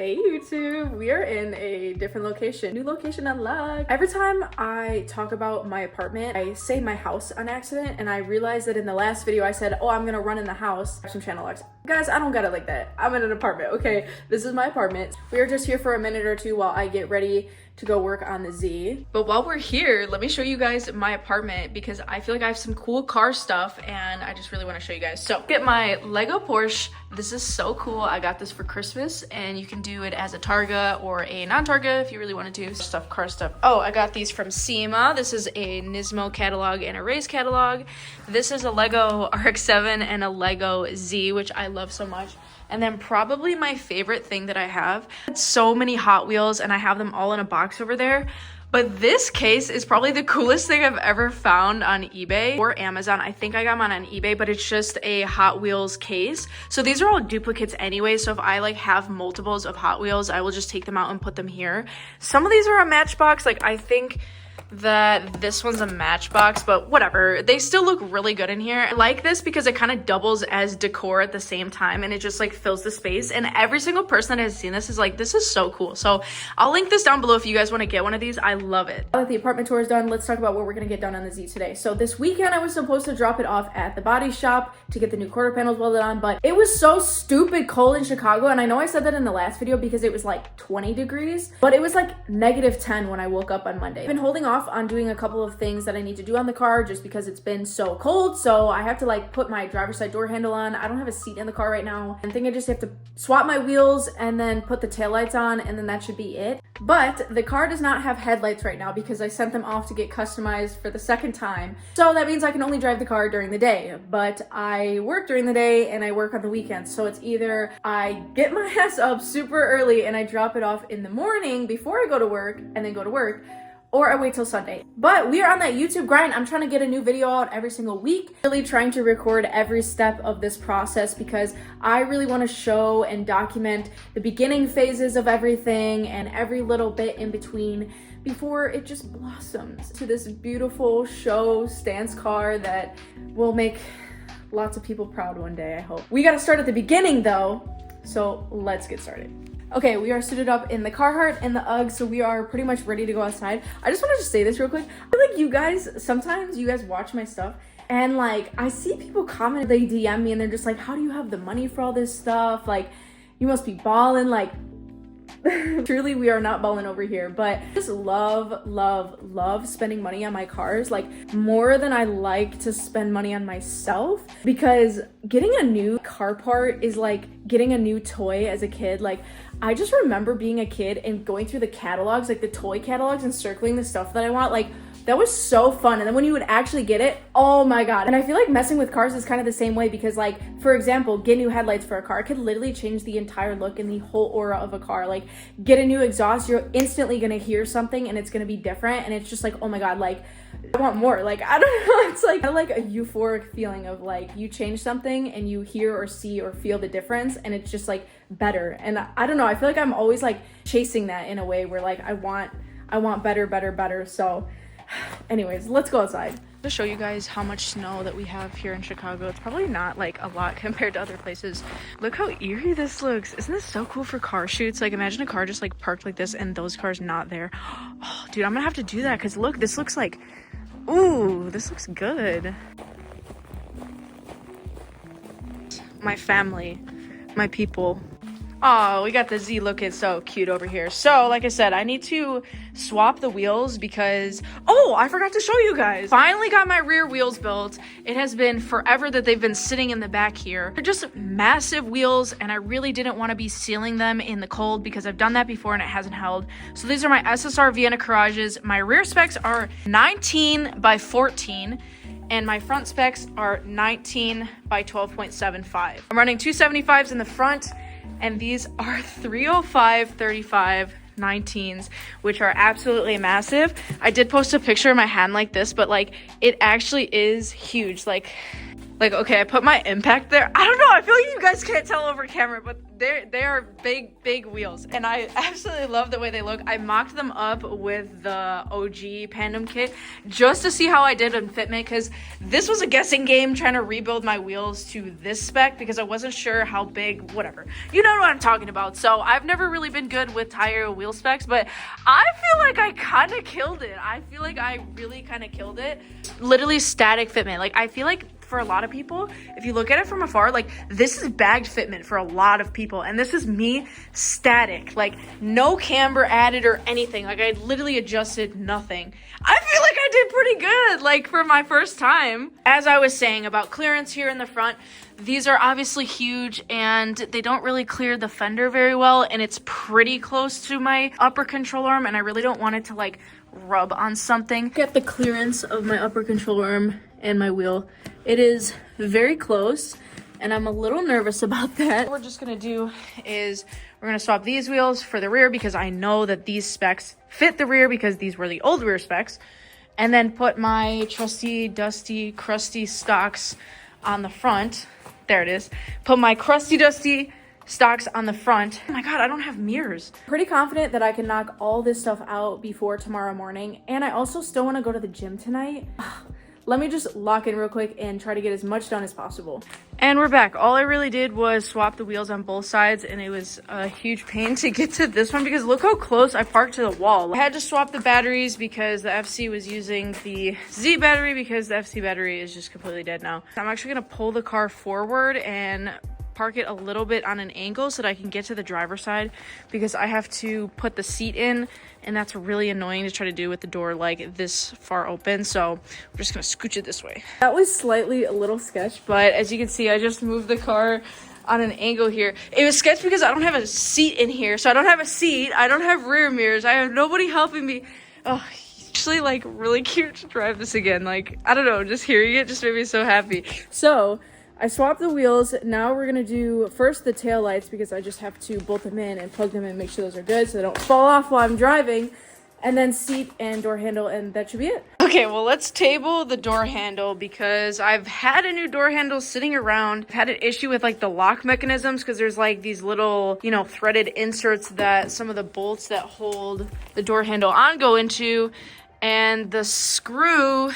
Hey YouTube, we are in a different location. New location unlocked. Every time I talk about my apartment, I say my house on accident, and I realized that in the last video I said, oh, I'm gonna run in the house. Some channel locks. Guys, I don't got it like that. I'm in an apartment, okay? This is my apartment. We are just here for a minute or two while I get ready to go work on the Z. But while we're here, let me show you guys my apartment because I feel like I have some cool car stuff and I just really want to show you guys. So get my Lego Porsche. This is so cool. I got this for Christmas and you can do it as a Targa or a non-Targa if you really want to do stuff, car stuff. Oh, I got these from SEMA. This is a Nismo catalog and a Race catalog. This is a Lego RX-7 and a Lego Z, which I love so much. And then probably my favorite thing that I have, so many Hot Wheels and I have them all in a box over there. But this case is probably the coolest thing I've ever found on eBay or Amazon. I think I got mine on eBay, but it's just a Hot Wheels case. So these are all duplicates anyway. So if I like have multiples of Hot Wheels, I will just take them out and put them here. Some of these are a Matchbox. Like I think that this one's a Matchbox, but whatever, they still look really good in here. I like this because it kind of doubles as decor at the same time and it just like fills the space, and every single person that has seen this is like, this is so cool. So I'll link this down below if you guys want to get one of these. I love it. Now that the apartment tour is done, let's talk about what we're gonna get done on the Z today. So this weekend I was supposed to drop it off at the body shop to get the new quarter panels welded on, but it was so stupid cold in Chicago, and I know I said that in the last video because it was like 20 degrees, but it was like -10 when I woke up on Monday. I've been holding off on doing a couple of things that I need to do on the car just because it's been so cold. So I have to like put my driver's side door handle on. I don't have a seat in the car right now. I think I just have to swap my wheels and then put the taillights on, and then that should be it. But the car does not have headlights right now because I sent them off to get customized for the second time. So that means I can only drive the car during the day, but I work during the day and I work on the weekends. So it's either I get my ass up super early and I drop it off in the morning before I go to work and then go to work, or I wait till Sunday. But we are on that YouTube grind. I'm trying to get a new video out every single week, really trying to record every step of this process because I really want to show and document the beginning phases of everything and every little bit in between before it just blossoms to this beautiful show stance car that will make lots of people proud one day, I hope. We got to start at the beginning though, so let's get started. Okay, we are suited up in the Carhartt and the Uggs, so we are pretty much ready to go outside. I just wanted to say this real quick. I feel like you guys, sometimes you guys watch my stuff and like I see people comment, they DM me and they're just like, how do you have the money for all this stuff? Like, you must be balling. Like, truly we are not balling over here, but I just love spending money on my cars, like more than I like to spend money on myself, because getting a new car part is like getting a new toy as a kid. Like I just remember being a kid and going through the catalogs, like the toy catalogs, and circling the stuff that I want. Like that was so fun. And then when you would actually get it, oh my God. And I feel like messing with cars is kind of the same way because like, for example, get new headlights for a car could literally change the entire look and the whole aura of a car. Like get a new exhaust, you're instantly gonna hear something and it's gonna be different. And it's just like, oh my God, like I want more. Like, I don't know. It's like, I like a euphoric feeling of like you change something and you hear or see or feel the difference and it's just like better. And I don't know. I feel like I'm always like chasing that in a way where like I want better. So anyways, let's go outside. To show you guys how much snow that we have here in Chicago. It's probably not like a lot compared to other places. Look how eerie this looks. Isn't this so cool for car shoots? Like imagine a car just like parked like this and those cars not there. Oh, dude, I'm gonna have to do that because look, this looks like, ooh, this looks good. My family, my people. Oh, we got the Z looking so cute over here. So, like I said, I need to swap the wheels because, oh, I forgot to show you guys. Finally got my rear wheels built. It has been forever that they've been sitting in the back here. They're just massive wheels, and I really didn't want to be sealing them in the cold because I've done that before and it hasn't held. So these are my SSR Vienna Courages. My rear specs are 19 by 14. And my front specs are 19 by 12.75. I'm running 275s in the front, and these are 305 35 19s, which are absolutely massive. I did post a picture of my hand like this, but like it actually is huge. Like Like, okay, I put my impact there. I don't know, I feel like you guys can't tell over camera, but they are big wheels, and I absolutely love the way they look. I mocked them up with the OG Pandem kit just to see how I did in Fitment, because this was a guessing game trying to rebuild my wheels to this spec because I wasn't sure how big, whatever. You know what I'm talking about. So I've never really been good with tire wheel specs, but I feel like I kind of killed it. I feel like I really kind of killed it. Literally static Fitment. Like, I feel like for a lot of people, if you look at it from afar, like, this is bagged Fitment for a lot of people, and this is me static, like no camber added or anything. Like, I literally adjusted nothing. I feel like I did pretty good, like, for my first time. As I was saying about clearance here in the front, these are obviously huge and they don't really clear the fender very well, and it's pretty close to my upper control arm, and I really don't want it to like rub on something. Get the clearance of my upper control arm and my wheel. It is very close, and I'm a little nervous about that. What we're just gonna do is we're gonna swap these wheels for the rear because I know that these specs fit the rear because these were the old rear specs, and then put my trusty, dusty, crusty stocks on the front. There it is. Put my crusty, dusty stocks on the front. Oh my god, I don't have mirrors. Pretty confident that I can knock all this stuff out before tomorrow morning, and I also still want to go to the gym tonight. Let me just lock in real quick and try to get as much done as possible. And we're back. All I really did was swap the wheels on both sides, and it was a huge pain to get to this one because look how close I parked to the wall. I had to swap the batteries because the FC was using the Z battery because the FC battery is just completely dead now. I'm actually gonna pull the car forward and park it a little bit on an angle so that I can get to the driver's side because I have to put the seat in, and that's really annoying to try to do with the door like this far open. So we're just gonna scooch it this way. That was slightly a little sketch, but as you can see, I just moved the car on an angle here. It was sketch because I don't have a seat in here, so I don't have a seat, I don't have rear mirrors, I have nobody helping me. Oh, actually like really cute to drive this again. Like, I don't know, just hearing it just made me so happy. So I swapped the wheels. Now we're gonna do first the tail lights because I just have to bolt them in and plug them in, make sure those are good so they don't fall off while I'm driving, and then seat and door handle, and that should be it. Okay, well, let's table the door handle because I've had a new door handle sitting around. I've had an issue with like the lock mechanisms because there's like these little, you know, threaded inserts that some of the bolts that hold the door handle on go into. And the screw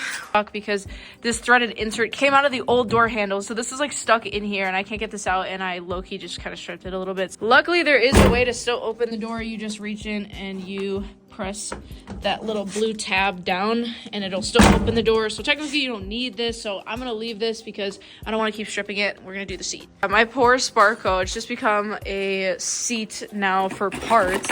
because this threaded insert came out of the old door handle, so this is like stuck in here and I can't get this out, and I low-key just kind of stripped it a little bit. Luckily there is a way to still open the door. You just reach in and you press that little blue tab down and it'll still open the door. So technically you don't need this, so I'm gonna leave this because I don't want to keep stripping it. We're gonna do the seat. My poor Sparko, it's just become a seat now for parts.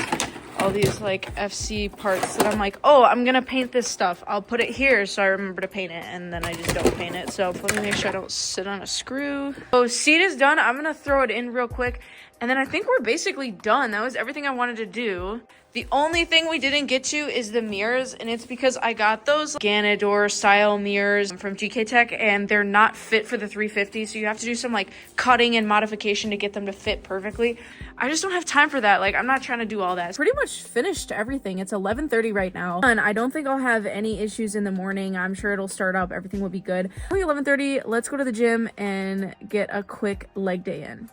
All these like FC parts that I'm like, oh, I'm gonna paint this stuff, I'll put it here so I remember to paint it, and then I just don't paint it. So let me make sure I don't sit on a screw. So seat is done. I'm gonna throw it in real quick, and then I think we're basically done. That was everything I wanted to do. The only thing we didn't get to is the mirrors, and it's because I got those Ganador style mirrors from GK Tech, and they're not fit for the 350, so you have to do some like cutting and modification to get them to fit perfectly. I just don't have time for that. Like, I'm not trying to do all that. Pretty much finished everything. It's 11:30 right now, and I don't think I'll have any issues in the morning. I'm sure it'll start up. Everything will be good. Only 11:30. Let's go to the gym and get a quick leg day in.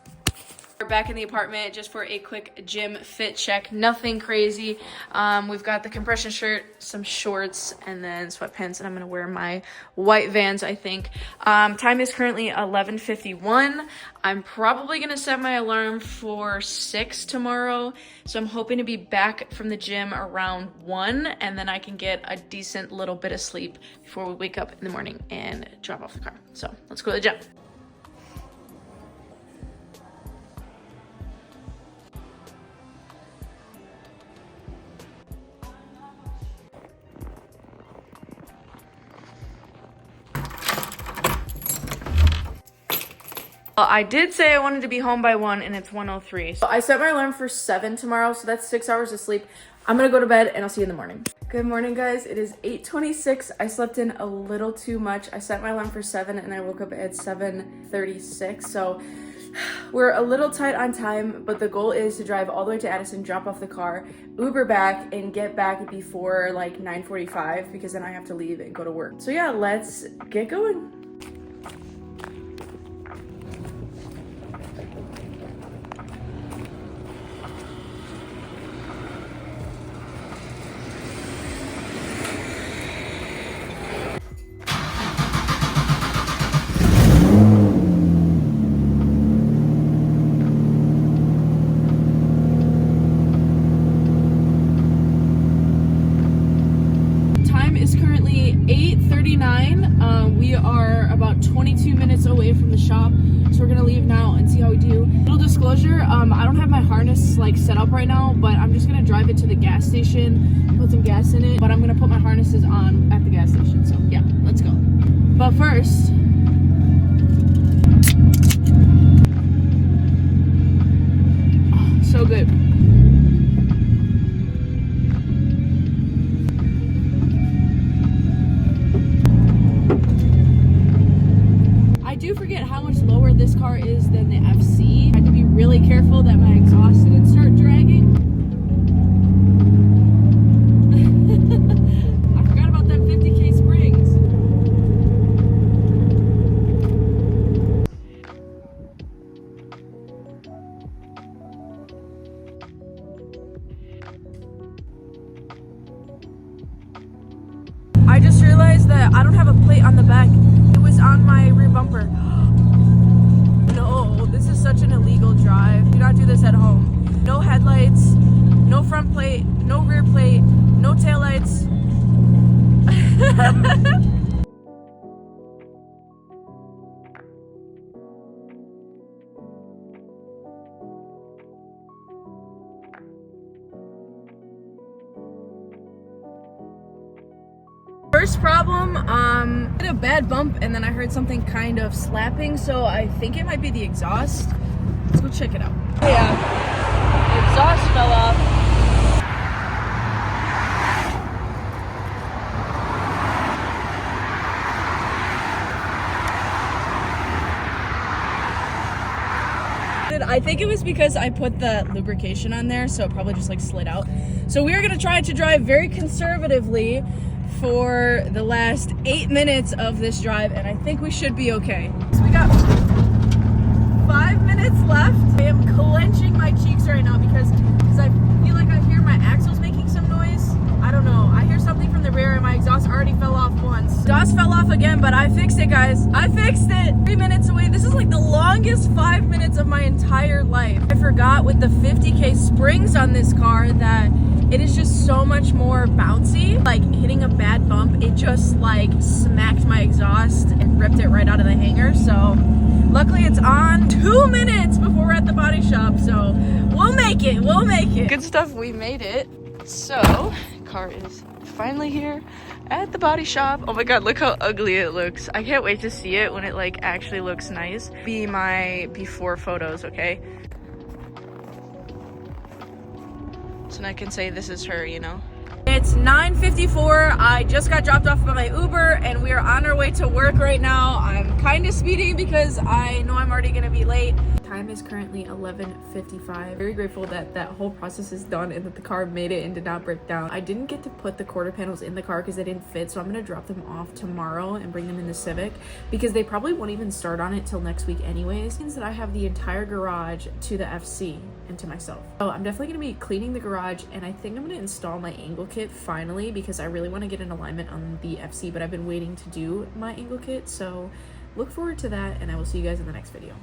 We're back in the apartment just for a quick gym fit check. Nothing crazy. We've got the compression shirt, some shorts, and then sweatpants, and I'm gonna wear my white Vans, I think. Time is currently 11:51. I'm probably gonna set my alarm for 6 tomorrow, so I'm hoping to be back from the gym around 1, and then I can get a decent little bit of sleep before we wake up in the morning and drop off the car. So let's go to the gym. I did say I wanted to be home by 1, and it's 1:03. So I set my alarm for 7 tomorrow, so that's 6 hours of sleep. I'm gonna go to bed and I'll see you in the morning. Good morning, guys. It is 8:26. I slept in a little too much. I set my alarm for 7 and I woke up at 7:36. So we're a little tight on time, but the goal is to drive all the way to Addison, drop off the car, Uber back, and get back before like 9:45 because then I have to leave and go to work. So yeah, let's get going. 9:39. We are about 22 minutes away from the shop, so we're gonna leave now and see how we do. Little disclosure, I don't have my harness like set up right now, but I'm just gonna drive it to the gas station, put some gas in it, but I'm gonna put my harnesses on at the gas station. So yeah, let's go. But first, oh, so good. I do forget how much lower this car is than the FC. I have to be really careful that my exhaust didn't start dragging. I forgot about them 50K springs. I just realized that I don't have a plate on the back. It was on my rear bumper. No, this is such an illegal drive. Do not do this at home. No headlights, no front plate, no rear plate, no taillights. First problem, I hit a bad bump and then I heard something kind of slapping, so I think it might be the exhaust. Let's go check it out. Yeah, the exhaust fell off. I think it was because I put the lubrication on there, so it probably just like slid out. So we are gonna try to drive very conservatively for the last 8 minutes of this drive, and I think we should be okay. So we got 5 minutes left. I am clenching my cheeks right now because I feel like I hear my axles making some noise. I don't know. I hear something from the rear and my exhaust already fell off once. Exhaust fell off again, but I fixed it, guys. I fixed it. 3 minutes away. This is like the longest 5 minutes of my entire life. I forgot with the 50K springs on this car that it is just so much more bouncy. Like hitting a bad bump, it just like smacked my exhaust and ripped it right out of the hanger. So luckily it's on. 2 minutes before we're at the body shop, so we'll make it, we'll make it. Good stuff, we made it. So, car is finally here at the body shop. Oh my god, look how ugly it looks. I can't wait to see it when it like actually looks nice. Be my before photos, okay? So I can say this is her, you know? It's 9:54. I just got dropped off by my Uber and we are on our way to work right now. I'm kind of speeding because I know I'm already gonna be late. Time is currently 11:55. Very grateful that that whole process is done and that the car made it and did not break down. I didn't get to put the quarter panels in the car because they didn't fit, so I'm gonna drop them off tomorrow and bring them in the Civic because they probably won't even start on it till next week anyways. It means that I have the entire garage to the FC and to myself. So I'm definitely gonna be cleaning the garage, and I think I'm gonna install my angle kit finally because I really want to get an alignment on the FC, but I've been waiting to do my angle kit, so look forward to that, and I will see you guys in the next video.